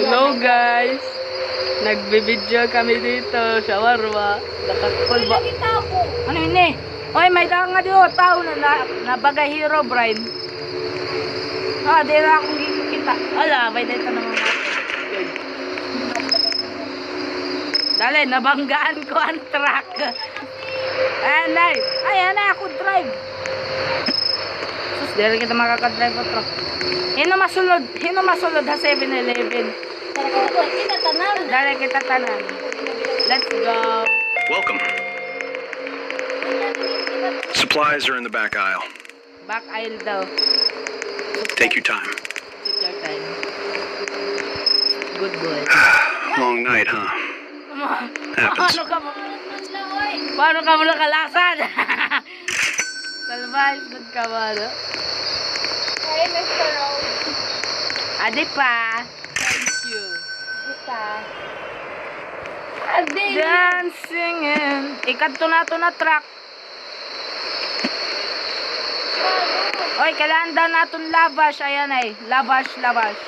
Hello guys! Nagbibidyo kami dito, shawarma. Nakakul ba? Ano yun eh? Oy, may tao nga dito, tao na bagay hero, Brian. Ah, di na akong kita. Ala, may dito naman natin. Dali, nabanggaan ko ang truck. Ayan na, ayan na ako drive. Sus, di rin kita makakadrive ang truck. Hino masulod ha 7-Eleven. Dali kita tanan. Let's go. Welcome. Supplies are in the back aisle. Back aisle daw. Take your time. Take your time. Good boy. Long night, huh? Happens. Paano ka mo nakalasan? Salvay, good ka ba, no? Hey, Mr. Rose. Adi pa. Thank you. Kita. Dancing in. Ikanto na to na truck. Oy, kailangan daw natin lavash. Ayan ay. Lavash. Lavash.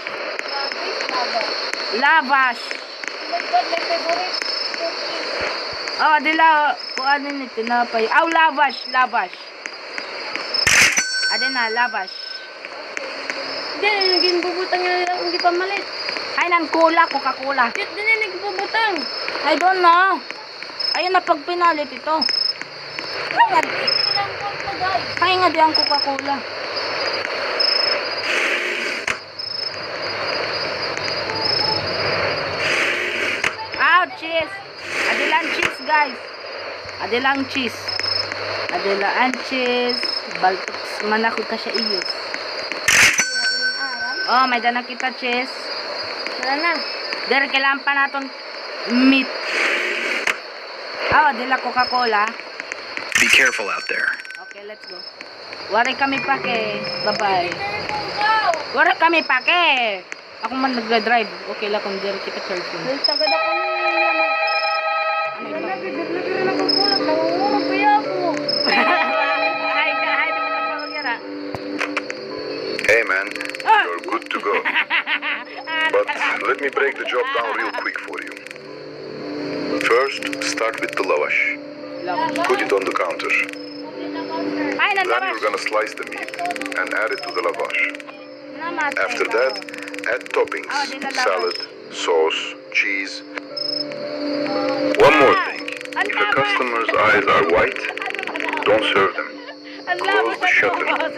Oh, dila. Kung ano ni tinapay. Aw, lavash. Adi na, lavash. Hindi, naging bubutang na lang hindi pamalit. Ay, nang cola, Coca-Cola. Dito din yung nagbubutang. I don't know. Ayun na, pag pinalit ito. Kaya nga di ang Coca-Cola. Ow, cheese. Adilang cheese, guys. Adilang cheese. Baltoks man ako ka siya iyos. Oh, may dana kita cheese. Wala na. Dere, kailangan pa natin meat. Oh, adila Coca-Cola. Be careful out there. Okay, let's go. Wari kami pake. Bye-bye. Wari kami pake. Ako man nagdadrive. Okay lang kung dere kita cellphone. Tagad ako naman. Ano ito? Nagdadrive na kukulang. Nangungurog kaya ako. Hi, di mo na pamagyara. Hey, man. You're good to go. But let me break the job down real quick for you. First, start with the lavash. Put it on the counter. Ay, Then nalawas. you're gonna slice the meat and add it to the lavash. Namatay After daw. that, add toppings, Oh, di na lavash. salad, sauce, cheese. One more thing. Ang If a lawas. customer's eyes are white, don't serve them. Ang Close lawas the ang shutter. lawas.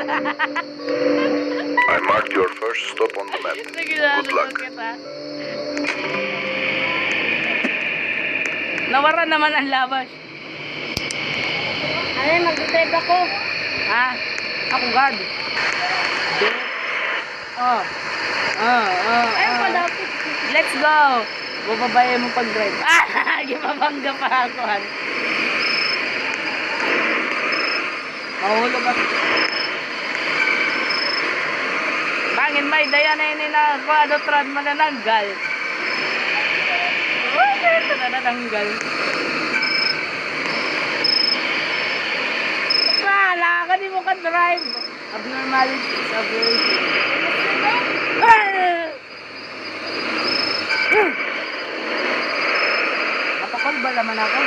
I marked your first stop on the map. Good luck. Nawara naman ang lawas. Ay, mag-drive ako. Ha? Ako guard. Oh. Ay, malapit. Let's go. Bababayan mo pag-drive. Ah, gimabangga pa ako. Mahulog ako. Bangin may daya na yun na kwadotran manananggal. Uy, ito nanananggal. Wala ka, di mo ka-drive. Abnormalities, aberration. Napakol ba naman ako?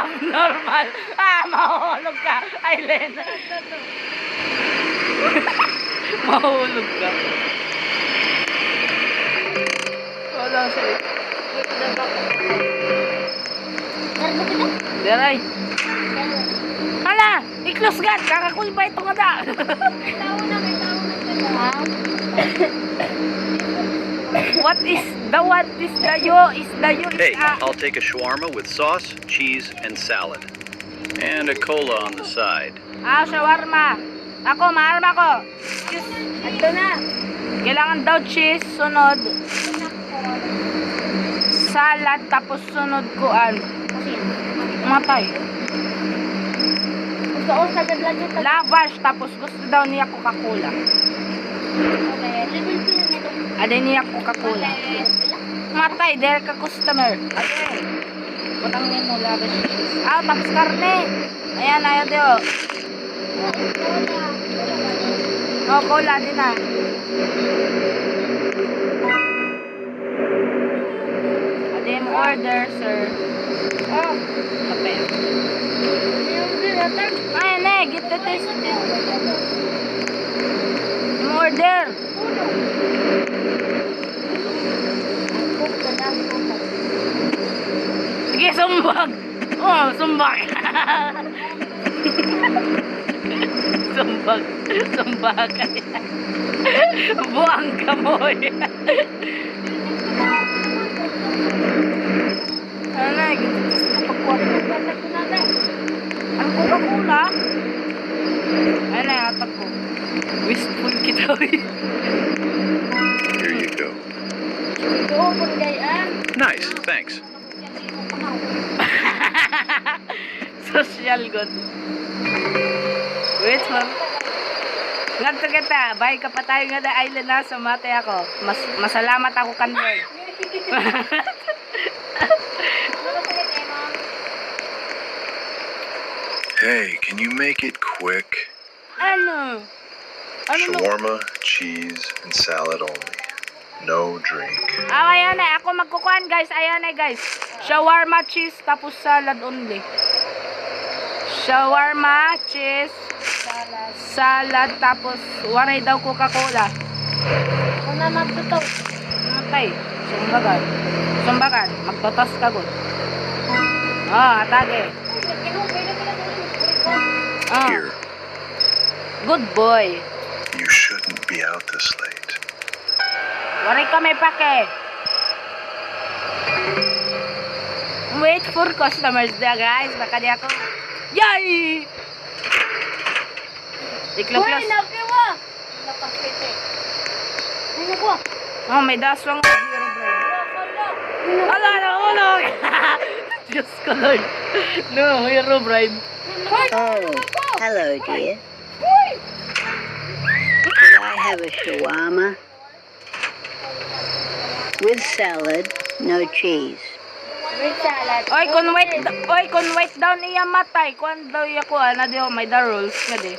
Abnormal. Mahulog ka. Aileen. Mahulog ka. Wala sa'yo. Narbo kita? Deray. Hala! I-close ka! Kakakul ba ito nga da? May tao na kita. What is the yo? Is the yo? Hey, I'll take a shawarma with sauce, cheese, and salad. And a cola on the side. Shawarma. Ako, maarma ko. Ito na. Kailangan daw cheese, sunod. Salad, tapos sunod kuan. Matay. Gusto ko sagad lang ito. Lavash, tapos gusto daw niya Coca-Cola. Okay, level 2 na ito. Ada niya Coca-Cola. Matay, there ka customer. Okay. Butang niya mo, lavash cheese. Tapos karne. Ayan, ayaw diyo. Oh, cola din ah. Order, sir. Oh, okay. Ay, ne, get the taste. Order. Sige, sumbag. Oh, sumbag. Sumbag. Sumbag. Buang kamoy. Ano na, gitis na pagkuha. Ang Coca-Cola. Ay na, atag ko. Wistful kita. Here you go. Nice, thanks. Social good. Wait for. Ngadto kita, bye ka pa tayo nga da island na sumate ako. Masalamat ako kan Lord. Hey, can you make it quick? Ano? Ano mo? Shawarma, cheese, and salad only. No drink. Ayan na, ako magkukuhan guys. Ayan na guys. Shawarma, cheese, tapos salad only. Shawarma, cheese, salad, tapos waray daw Coca-Cola. Ako na magtutok. Matay. Sumbagan. Sumbagan. Magtotos ka good. Ah, atage. Ah, Here, good boy. you shouldn't be out this late. Waray kami pake. Wait for customers na guys. Baka di ako. Yay! Iklo-klos. nakiwa! Nakapite. Ano ko? Oh, may daswang. Ala na ulog. Diyos ko Lord. No, hero bride. Oh, hello, dear. Could I have a shawarma? With salad, no cheese. With salad. Oy, kun wait down iya matay. Kuan daw iya kuan. Adio, may the rules nga di.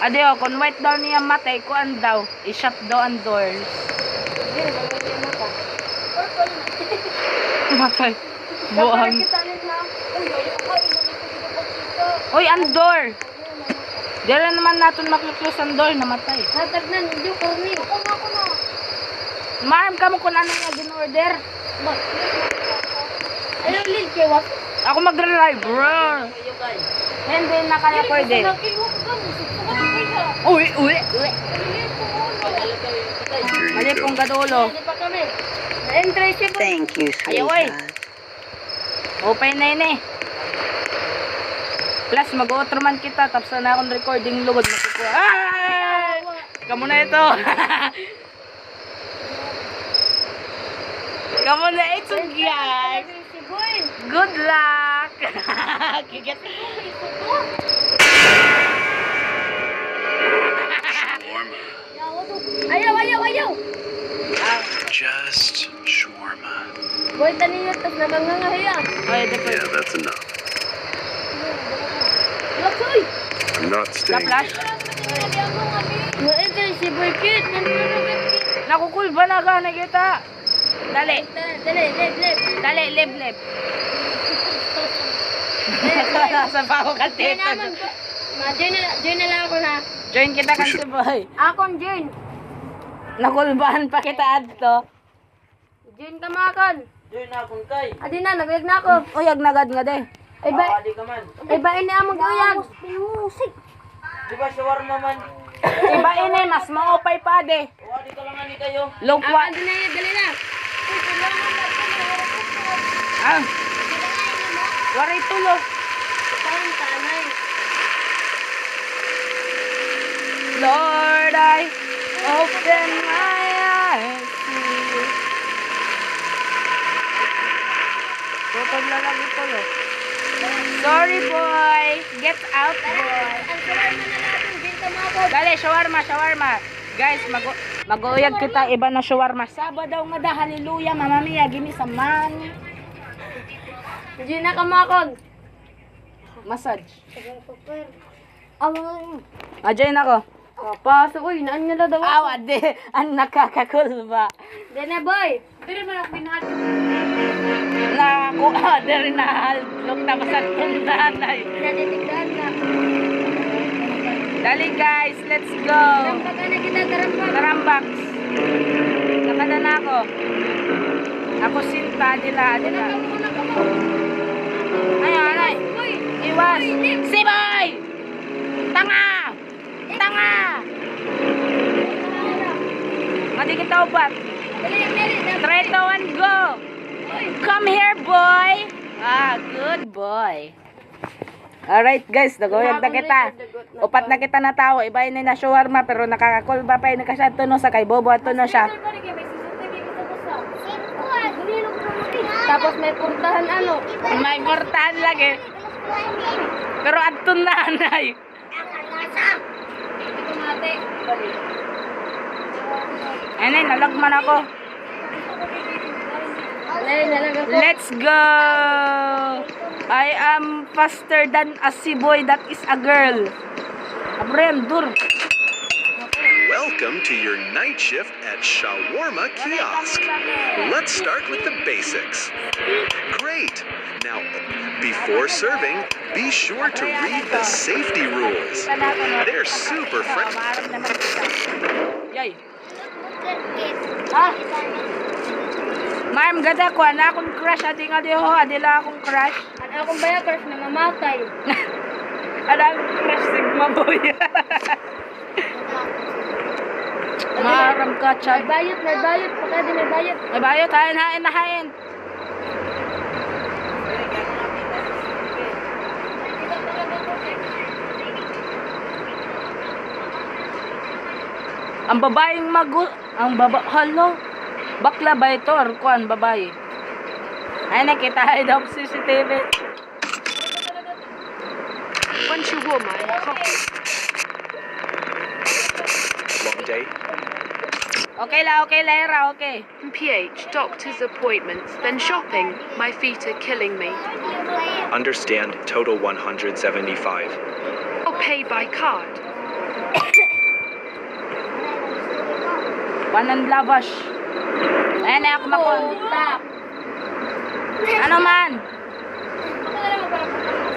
Adio, kun wait down iya matay. Kuan daw. I-shut daw ang doors. Matay. Buang. Oy, ang door. Dira naman natin makluklus ang door. Namatay. Hatag na, hindi corny. Ako na. Marm ka mo kung ano nga din-order. Ano lid kay what? Ako mag-relive, bro. Hindi na kaya pwede. Uy. Here Mali you pong go. gadulo. Hindi pa kami. Na-entrance po. Thank you, Ayaw, oy. sweetheart. Open na yun eh. Plus, mag-outro man kita. Tapos na akong recording lugod. Makukuha. Ay! Kamu na ito. Kamu na ito, guys. Good luck. Kigat. Shawarma. Ayaw. Just shawarma. Boy, taniya, tas namangangahiya. Pwede po. Yeah, that's enough. Laksoy! I'm not staying Na-flash? here. Na-entrance si Boy Kit. Nakukulba na ka na kita. Dali. Dali, lep. Dali, Nasa pa ako Join katito. naman po. Join na lang ako na. Join kita kan si boy. Akon, join. Nakulbahan pa kita adto. Join ka makon. Join na akong kay. Adi na, nagayag na ako. Uyag nagad nga de. Ay ba, Di ka man. ini among gayag. Music. Di ba shawarma man? Iba ini mas maupay pa de. Di ka lang ani kayo. Lukwa. Adi na yan, dali na. Ah. Waray tulo. Parang tanay. Lord, I open my eyes to you. Tutog na lang ito, lo. Sorry, boy. Get out, boy. Ang shawarma na natin, join ka makon. Dali, shawarma. Guys, mag-uyag kita. Iba na shawarma. Sabado daw nga da. Hallelujah, Mama Mia. Give me some money. Join na ka makon. Massage. Amang. Join ako. Paso, uy, naan nga daw ako. Awa, di. Ang nakakakulba. Dahil na, boy. Pero man ako binahal. Naku, dari na halok na masantong nanay. Natitigdan na. Dali guys, let's go. Pagka na kita tarampa. Karambak. Nakada na ako. Ako sinta, dila. Ayun, ay. Iwas. Siboy! Tanga! Tanga! Mati kita upat. 3, 2, 1, go! Come here, boy! Ah, good boy. Alright guys, naguyag na kita. Upat na kita na tao. Iba yun na shawarma pero nakakakulba pa yun ka siya tuno sa kay Bobo at tuno siya. Tapos may puntahan ano. May mortahan lagi. Pero adto nanay. Ay, nalagman ako. Let's go! I am faster than a boy that is a girl. Abrem, dur. Welcome to your night shift at Shawarma Kiosk. Let's start with the basics. Great! Now, before serving, be sure to read the safety rules. They're super friendly. Yay. Ah. Ma'am, gada ko na akong crush adi nga di ho, adila akong crush. Ano akong bayakers na mamatay. Ada akong crush Sigma boy. Maram ka, May Chad. bayot, may bayot. Pagka di may bayot. May bayot, hain, hain. Ang babaeng halo, bakla ba ito or kuan babae? Ay, nakita daw sa CCTV. One shawarma and coffee. Long day? Okay, Lyra, okay. PH, doctor's appointments, then shopping. My feet are killing me. Understand, total 175. I'll pay by card. Wanan lavash. Ayan na ako Tap. Ano man?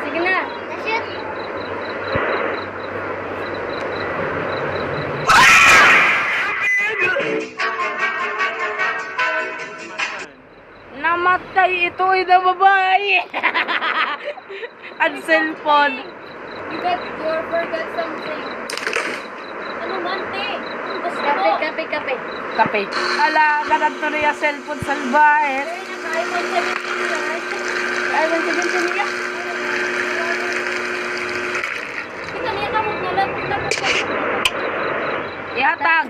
Sige na. Namatay ito na babae. Ang cellphone. You forgot something. Ano man, te? Kape. Kape. Ala, ganito na yung cellphone salbahe. iPhone 17 niya. Kita niya ka magnalat. Ihatag.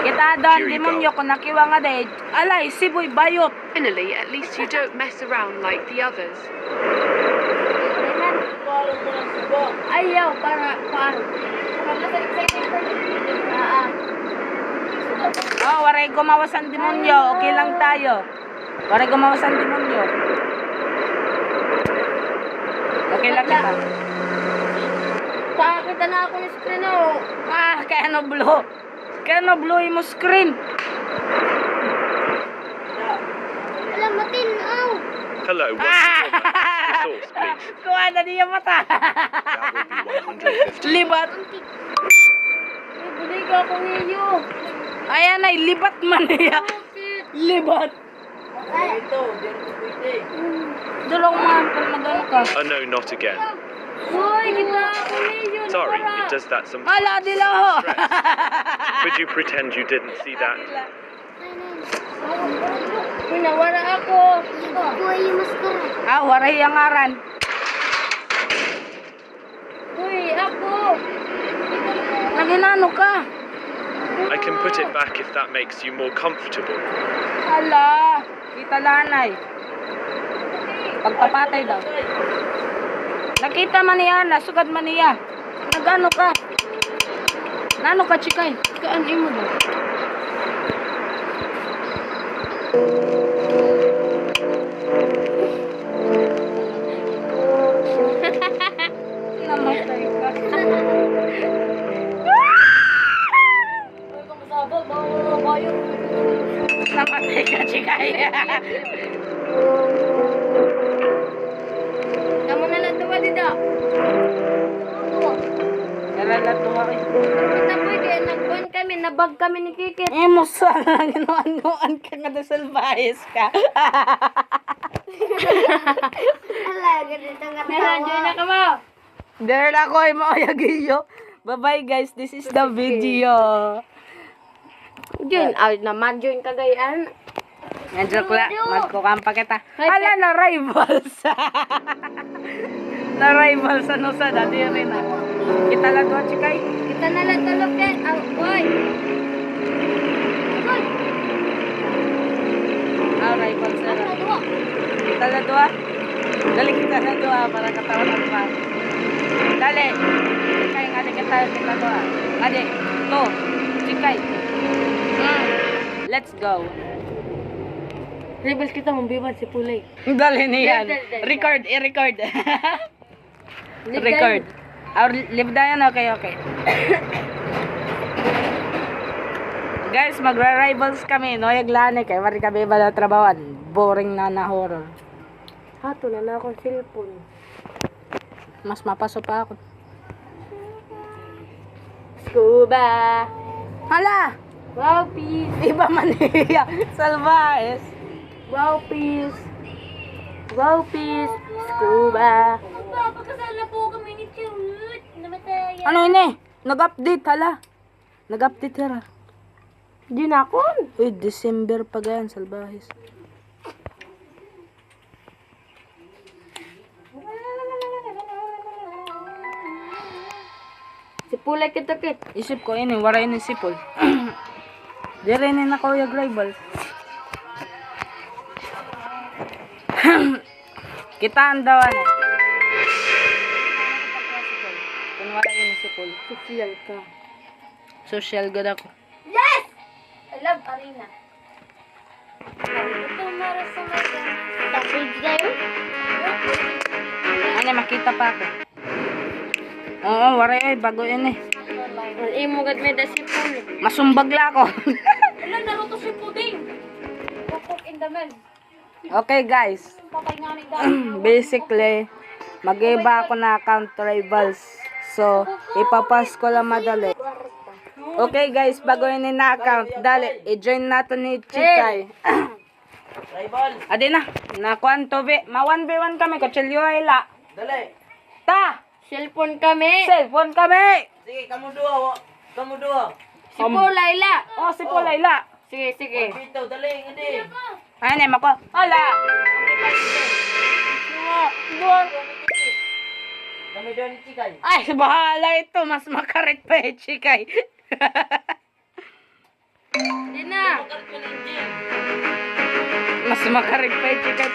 Kita doon, Here you demonyo ko nakiwa nga de. Alay, siboy bayot. Finally, at least you don't mess around like the others. Ayaw, para. Oh, waray gumawas ang demonyo. Okay lang tayo. Waray gumawas ang demonyo. Okay lang kita. Pakakita na ako ng screen, oh. Ah, kaya no blow. Kaya no blow mo screen. Alam mo, tinaw. Hello, one shawarma. The sauce, please. Kuha na niya mata. That will be 150. Libat. Bili ka ako niyo. Ayan ay, libat man niya. Libat. Dulong mga pag nagano ka. Oh no, not again. Hoy, kita ako niyo. Sorry, it does that sometimes. Ala, dilo. Could you pretend you didn't see that? Uy, nawara ako. Uy, yung maskara. Ah, waray ang aran. Uy, ako. Naginano ka. I can put it back if that makes you more comfortable. Ala, kita lanay. Pagpapatay daw. Nakita man niya, nasugad man niya. Nagano ka? Nano ka, chikay? Kaan imo daw. Namatay ka. ka, chikay. Kamu na lang tuwa dito. Nalalatuwa ko. Kita po kaya nagbuan kami, nabag kami ni Kikit. Musa lang, ginawan ka nga na salbayes ka. Ala, ganito nga Meron, join na ka mo. There na ako, maoyagiyo. Bye-bye guys, this is the video. Join out naman, join kagayaan. Joke lang, magkukampa kita. Hala, na rivals. Na rivals, ano sa dati rin ah. Kita lang doon, chikay. Kita na lang tulog din. Boy! Boy! Ah, rivals na lang. Kita lang doon. Dali kita na doon para katawan at pa. Dali. Chikay, ngadi kita doon. Ngadi, to. Chikay. Let's go. Rebels kita mambiwan si Pulay. Dali niyan. Dali. Record, i-record. Record. Live na yan, okay. Guys, magra-rivals kami, no? Yaglani kay mari kami ba na trabawan. Boring na horror. Hato na akong cellphone. Mas mapaso pa ako. Scuba! Hala! Wow, peace! Iba man niya. Salvaes. Wow, peace! Wow, peace! Scuba! Pagkasala po kami ni Chirut. Namatay. Ano ini? Nag-update, hala. Nag-update hara. Di na ako. Uy, December pa ganyan, Salvaes. Si Pulay kitakit. Isip ko ini, wala ini sipol. Dire ni na ko yung rival. Kitaan daw ano. Kung wala ini sipol. Social ka. Social good ako. Yes! I love Arena. Ito mara sa mga. Tapos tayo? Ano, makita pa ako. Oo, wala eh, bago yun eh. Ang imo gad may da si Pulay. Masumbag la ako. Wala naruto si Puding. Pupok in the man. Okay guys. Patay nga ni Basically, mag-iba ako na account rivals. So, ipapas ko lang madali. Okay guys, bago yun na account, dali, i-join natin ni Chikay. Adi na, nakuan to be. Ma-1v1 kami, kachelyo ay la. Dali. Ta! Cellphone kami. Cellphone kami! Sige, kamu dua. Kamu dua. Si Pulay la. Oh, si Pulayla. Sige, sige. Bitaw, dali, ngadi. Ay, mako. Hala! Kami doon ni Chikay. Ay, bahala ito. Mas makarit pa eh, Chikay. Di na. Mas makarit pa eh, Chikay.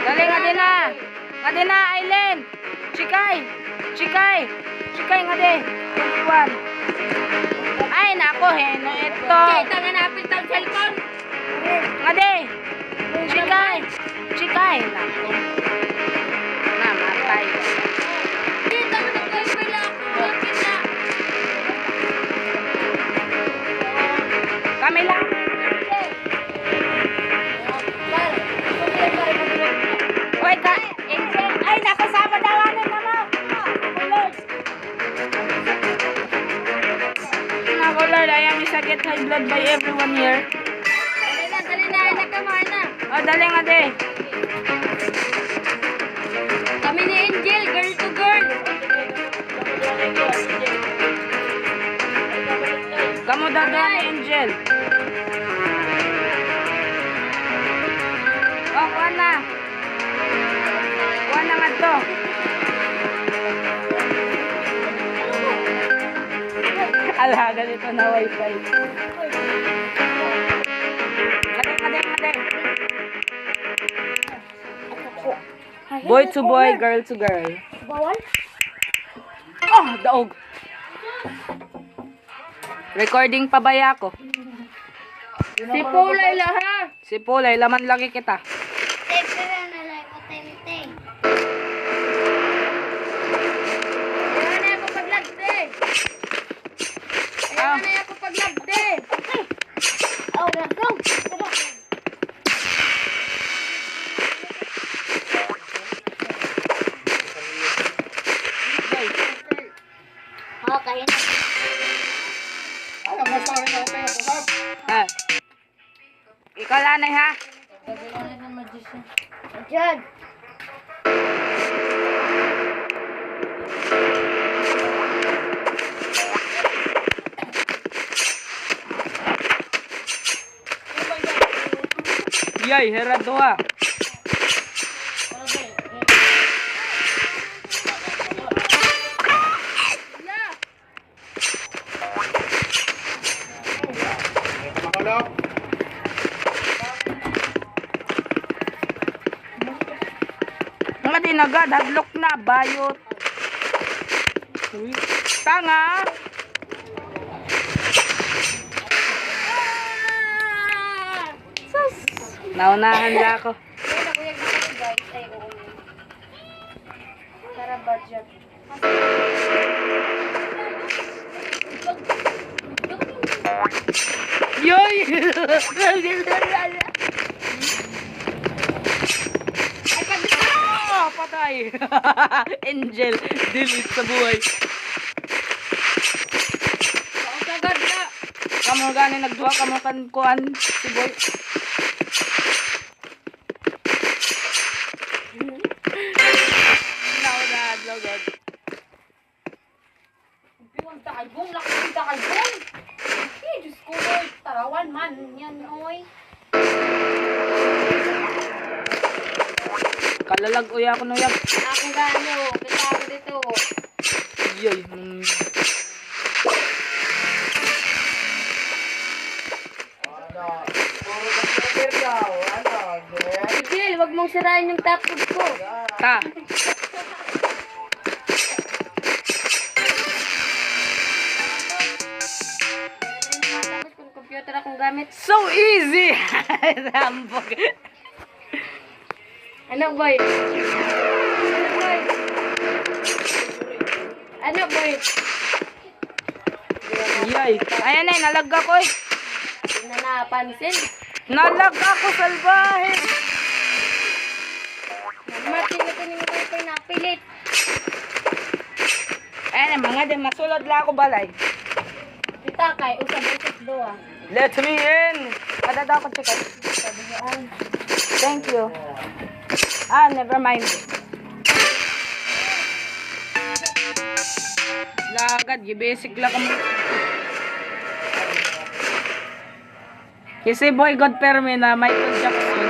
Dali, ngadi na, Aileen. Chikay, ngadi. 21. Ay, nako, heno, ito. Kita nga napil tang cellphone. Ngadi. Chikay. Nako. Namatay. Kita mo nag-driver lang ako. Kita. Kami lang. Oy, Angel. Ay, nakasama daw ano naman. Nako, Lord, I am get high blood by everyone here. Dali na. Nakamahal na. Oh, dali nga, de. Kami ni Angel, girl to girl. Kamu daw doon ni Angel. Oh, kuha na. Kuha na nga to. Ala, ganito na wifi. Ngade. Boy to boy, girl to girl. Bawal? Oh, daog. Recording pa ba ako? Si Pulay la ha. Si Pulay, laman lagi kita. Yan na po dyan. Yay, herado ha. Mga dinagad, hadlok na, bayot. Uy, tanga. Sus. Naunahan na ako. Para budget. Yoy! Ah, patay! Angel, delete sa buhay. Sagad na. Kamu gani nagduha kamo kan kuan si boy. Naunahan lang god. Piwang takalbong, laki ng takalbong. Eh, Diyos ko, Lord. Tarawan man. Yan, oy. Kalalag uya ako nuyag. Ako gano. Kita ako dito. Yoy. Sigil, wag mong sirain yung tapod ko. Ta. Tapos kung computer akong gamit. So easy. Rambog. Ano, boy? Ano, boy? Ano, boy? Yoy. Ayan ay nalag ako eh. Hindi na napansin. Nalag ako salbahe. Martin, ito ni mo kayo napilit. Ayan mga din masulod lang ako balay. Kita kay, usab-usab doa. Let me in. Kadada ko chicken. Thank you. Ah, never mind. Lagad, basic lang kami. Kasi boy God permi na Michael Jackson.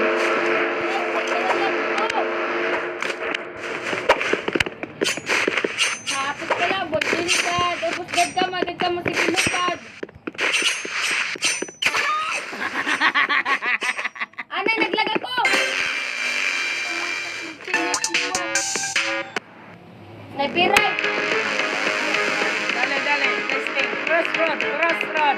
Hapit ka lang, botin ka. Tapos gad ka mo si Pilupad. Ana, naglag ako! Naipiray! Dale, dale. Testing. Crossroad, crossroad.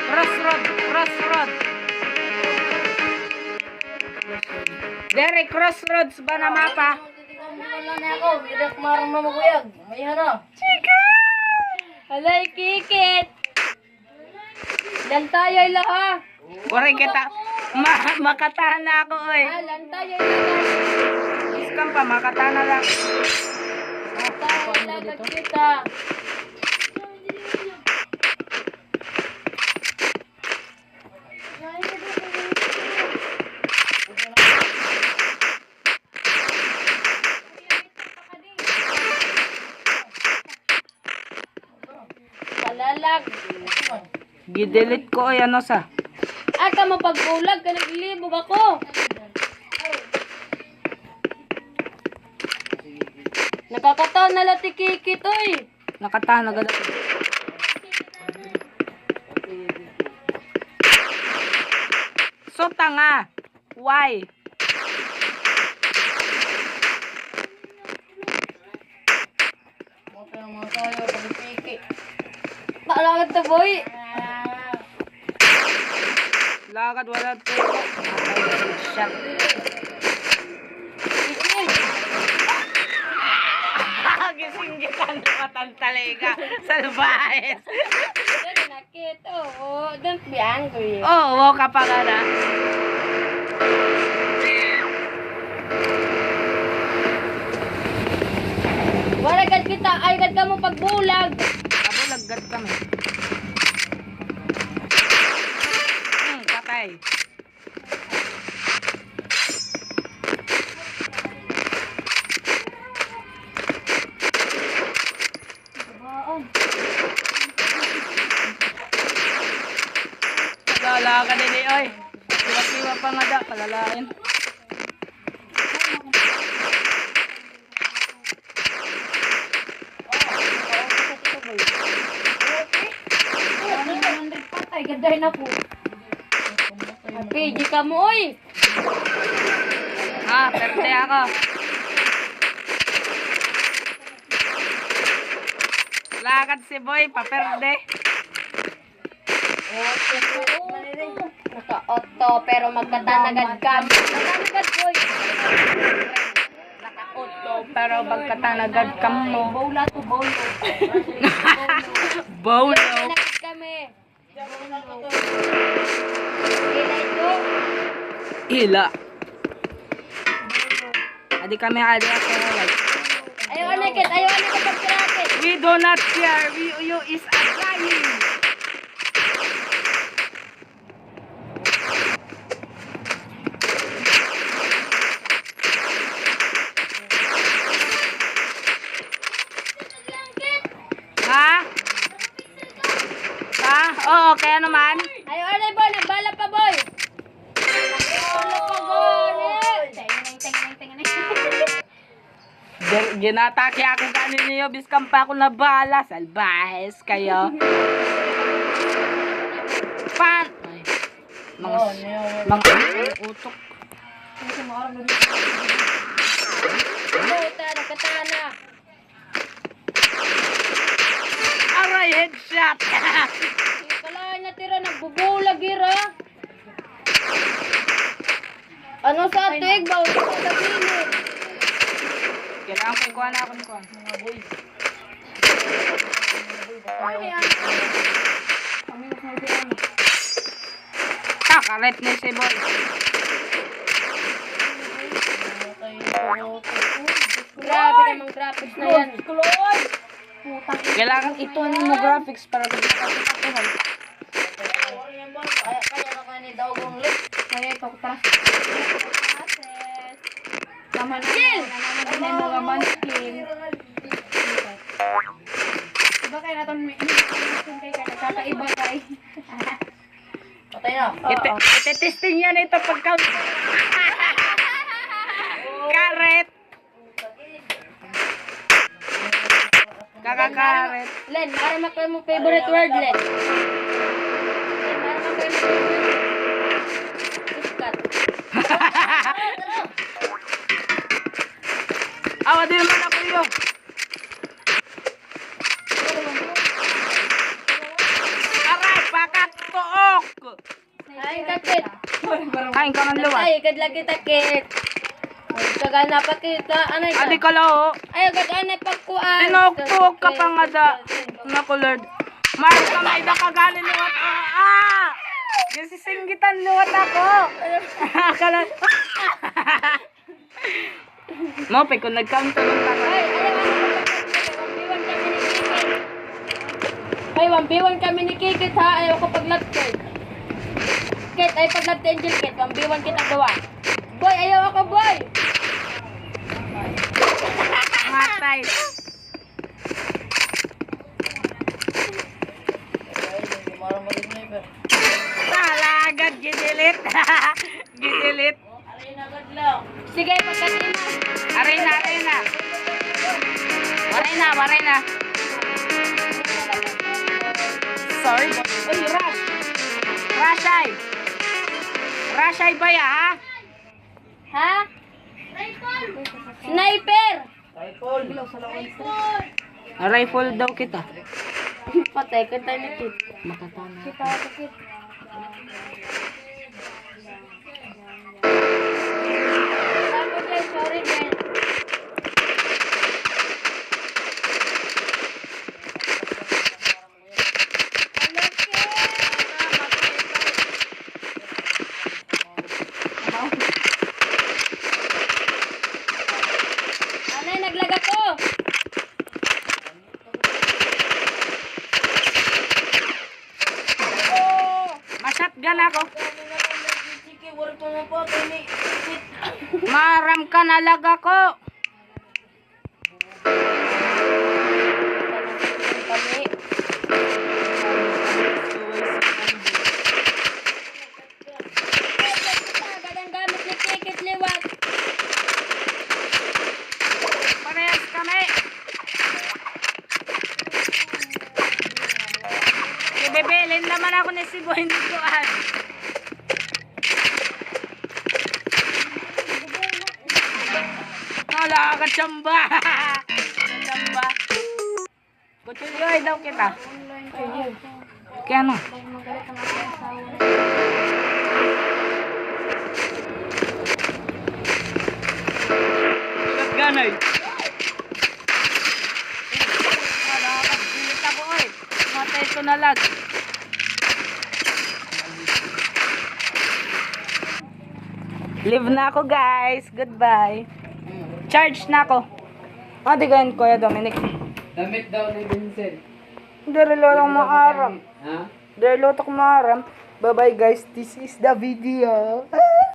Crossroad, crossroad. Dere, crossroads ba na mapa? Wala na ako, hindi ako marunong maguyag. May ano? Chika! Alay, kikit! Lantay laha! Ore kita. Makatahan na ako, oy. Lantay laha! Iskam pa, makatahan na lang. Lantay laha kita! Palalag! Gidelete ko, oy, ano sa? Ay, ka mapagbulag ka, naglibog ako! Nakakataon na lati kikit, oy! Nakatahan na agad. So, tanga. Why? Paalangan to, boy! Lakad, wala to. Shot. Gising-gitan na matantaliga. Salbahes. Nakit, oh, don't be angry. Oo, ka pa nga na. Wala gad kita, ay gad ka mo pagbulag. Abo, laggad kami. Aray. Lala ka din eh, oy. Siwa-siwa pa nga da, palalain. Patay, gandahin ako. PG ka mo, oy! Perte ako. Lakad si Boy, paperde. Naka-auto, pero magkatanagad ka. Magkatanagad, boy! Naka-auto, pero magkatanagad ka mo. Bawla to, bawlo. Bolo. Tanagad kami. Ilay ko. Hila. Adi kami adi ako. Ayaw anakit, pagkirakit. We do not care. You is a lying. Ha? Ha? Oo, kaya naman. Ayaw anay, boy. Nagbala pa, boy. Nagbala pa, boy. Tingin. Ginatake ako kanin niyo. Biskam pa ako na bala. Salbahes kayo. Pan! Ay, mga utok. Puta, nagkatana. Aray, headshot! Kalahin na tira, nagbubulag ira. Ano sa atig? Bawal sa gabilit. Kailangan ko ikuha na ako ni Kuan. Karet ni si Boy. Grabe namang graphics na yan. Kailangan ito mo graphics para magkakatuhan. Kaya na kayo ni Dawgong Lip. Kaya ito, tara. Tama na. Chill! Ano yung mga manskin? Diba kayo natin may kay ka nakakaiba kay? Patay na. Ite-testing yan ito pagka... Karet! Kakakaret. Len, marama kayo mong favorite word, Len. Marama kayo mong favorite word. Iskat. Awa din naman ako yun. Aray, pakaktook! Ay, kakit. Kain ka ng luwas. Ay, kadlagi takit. Kagana pa kita. Anay ka? Adi ka lao. Ay, kagana pagkuan. Tinoktok ka pa nga da. Nakulord. Mar, kamay da ka galing luwat. Kasi singgitan luwat ako. Kala. Mo, pe, kung nag-counter ng taka. Ay, ayaw, 1v1 kami ni Kikit ha. Ayaw ko paglapkit. Kit, ay paglapkit Angel Kit. 1v1 kita gawa. Boy, ayaw ako, boy. Matay. Talagad, gidilit. Gidilit. Sige, pagkatima. Aray na. Waray na. Sorry. Uy, rush. Rashay ba ya, ha? Ha? Sniper! Rifle daw kita. Patay ka tayo ni Kit. Matatama. Kita ako, Kit. Sorry, Jen. Anay, naglaga ko. Masatgan ako. Puro pa mo po, Tini. Maram ka na laga ko. Kami. Agad ang gamit ni Kikit liwat. Parehas kami. Ibebelin naman ako ni Sibo, hindi ko ad. Wala ka tsamba. Tsamba. Kutsulyoy daw kita. Kaya ano? Magalit ang aking asawa. Ganoy. Wala ka pilit ako oy. Matay ko na lag. Leave na ako guys. Goodbye. Charge na ako. Di ganyan Kuya Dominic. Damit daw ni Vincent. Dari lang maaram. Ha? Dari lotok maaram. Bye bye guys. This is the video.